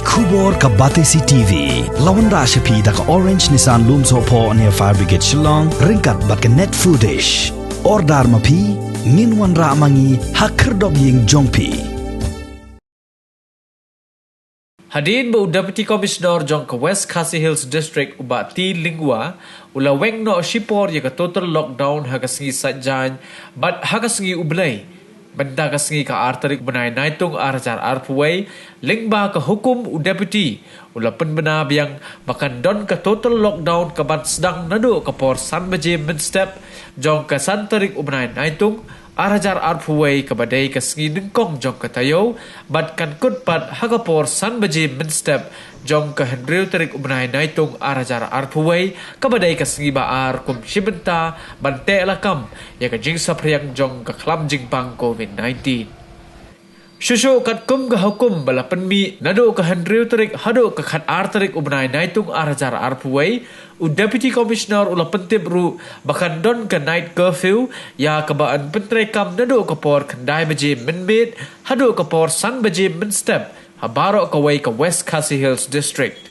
Kubor ka Batesi TV. Lawan Rashapi da ka Orange Nissan Looms Hopo near Fire Brigade Shillong. Ringkat bat ka net footage. Ordar mapi. Minwan ra mangi hakerdog ying jongpi. Hadin bu Deputy Commissioner jong ke West Khasi Hills District ubati lingwa ula weng no shipor ya ka total lockdown ha ka singi sajjan but ha ka singi ublay benda ka singi ka arterik benai naitung arjar arpuway lingba ka hukum u deputy ula penbena biang bahkan don ka total lockdown ka ban sedang nado ka por san baje min step jong ka santarik u benai naitung arajar arpuway kabadai ka singi dengkong jong ka tayo bat kan kut pat hagapor san baje min step jong ka hendreu tarik ubnai naitung arajar arpuway kabadai ka singi baar kum shibenta bante lakam ya ka jing sapriang jong ka klam jingpang COVID-19 Shusho kat kum ka hukum bala penmi nado ka hendreu tarik hado ka khat artarik ubnai naitung arajar arpuway u Deputy Commissioner ula pentip ru bahkan don ka night curfew ya kabaan Pyntreikam nado ka por kendai baje minbit hado ka por san baje min step habaro ka way ka West Khasi Hills District